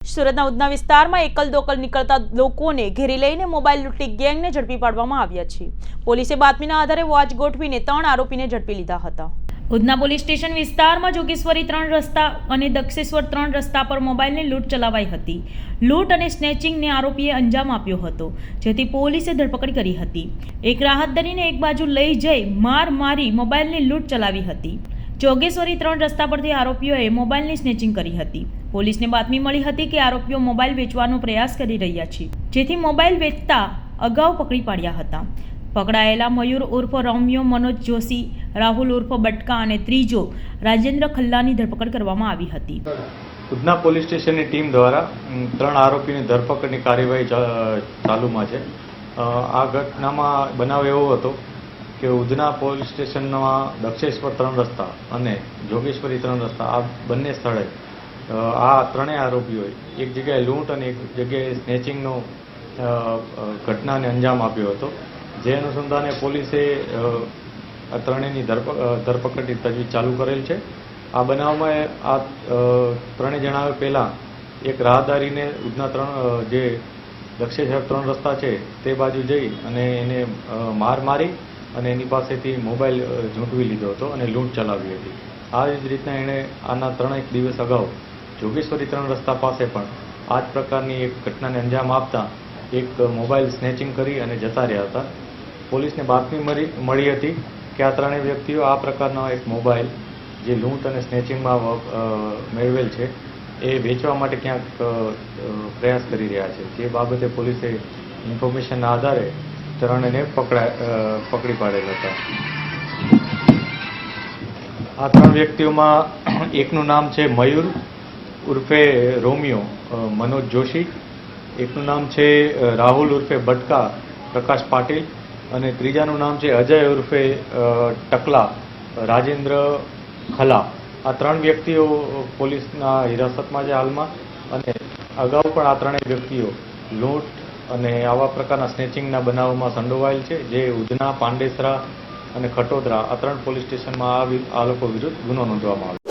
સુરતના ઉધના વિસ્તારમાં એકલ દોકલ નીકળતા લોકોને ઘેરી લઈને મોબાઈલ લૂંટી ગેંગને ઝડપી પાડવામાં આવ્યા છે। પોલીસે બાતમીના આધારે વોચ ગોઠવીને 3 આરોપીને ઝડપી લીધા હતા। ઉધના પોલીસ સ્ટેશન વિસ્તારમાં જોગેશ્વરી 3 રસ્તા અને દક્ષેશ્વર 3 રસ્તા પર મોબાઈલની લૂંટ ચલાવાઈ હતી। લૂંટ અને સ્નેચિંગને આરોપીએ અંજામ આપ્યો હતો, જેથી પોલીસે ધરપકડ કરી હતી। એક રાહતદારીને એક બાજુ લઈ જઈ માર મારી મોબાઈલની લૂંટ ચલાવી હતી। જોગેશ્વરી 3 રસ્તા પરથી આરોપીઓએ મોબાઈલની સ્નેચિંગ કરી હતી। પોલીસને બાતમી મળી હતી કે આરોપીઓ મોબાઈલ વેચવાનો પ્રયાસ કરી રહ્યા છે, જેથી મોબાઈલ વેચતા અગાઉ પકડી પાડ્યા હતા। પકડાયેલા મયુર ઉર્ફ રોમિયો મનોજ જોશી, રાહુલ ઉર્ફ બટકા અને ત્રીજો રાજેન્દ્ર ખલ્લાની ધરપકડ કરવામાં આવી હતી। ઉધના પોલીસ સ્ટેશનની ટીમ દ્વારા 3 આરોપીની ધરપકડની કાર્યવાહી ચાલુમાં છે। આ ઘટનામાં બનાવ એવો હતો કે ઉધના પોલીસ સ્ટેશનમાં દક્ષેશ્વર 3 રસ્તા અને જોગેશ્વરી 3 રસ્તા આ બંને સ્થળે આ ત્રણેય આરોપીઓએ એક જગ્યાએ લૂંટ અને એક જગ્યાએ સ્નેચિંગનો ઘટનાને અંજામ આપ્યો હતો। જે અનુસંધાને પોલીસે આ ત્રણેયની ધરપકડની તજવીજ ચાલુ કરેલ છે। આ બનાવમાં આ ત્રણેય જણાવે પહેલાં એક રાહદારીને ઉધના જે દક્ષેશ્વર 3 રસ્તા છે તે બાજુ જઈ અને એને માર મારી અને એની પાસેથી મોબાઈલ ઝૂંટવી લીધો હતો અને લૂંટ ચલાવી હતી। આ જ રીતના એણે આના 3 દિવસ અગાઉ જોગેશ્વરી 3 રસ્તા પાસે પણ આ જ પ્રકારની એક ઘટનાને અંજામ આપતા એક મોબાઈલ સ્નેચિંગ કરી અને જતા રહ્યા હતા। પોલીસને બાતમી મળી હતી કે આ ત્રણેય વ્યક્તિઓ આ પ્રકારનો એક મોબાઈલ જે લૂંટ અને સ્નેચિંગમાં મેળવેલ છે એ વેચવા માટે ક્યાંક પ્રયાસ કરી રહ્યા છે। તે બાબતે પોલીસે ઇન્ફોર્મેશનના આધારે ત્રણેયને પકડી પાડેલ હતા। આ 3 વ્યક્તિઓમાં એકનું નામ છે મયુર ઉર્ફે રોમિયો મનોજ જોશી, એકનું નામ છે રાહુલ ઉર્ફે બટકા પ્રકાશ પાટીલ અને ત્રીજાનું નામ છે અજય ઉર્ફે ટકલા રાજેન્દ્ર ખલા। આ 3 વ્યક્તિઓ પોલીસના હિરાસતમાં છે હાલમાં અને અગાઉ પણ આ ત્રણેય વ્યક્તિઓ લૂંટ અને આવા પ્રકારના સ્નેચિંગના બનાવોમાં સંડોવાયેલ છે, જે ઉધના, પાંડેસરા અને ખટોદરા આ 3 પોલીસ સ્ટેશનમાં આ લોકો વિરુદ્ધ ગુનો નોંધવામાં આવ્યો।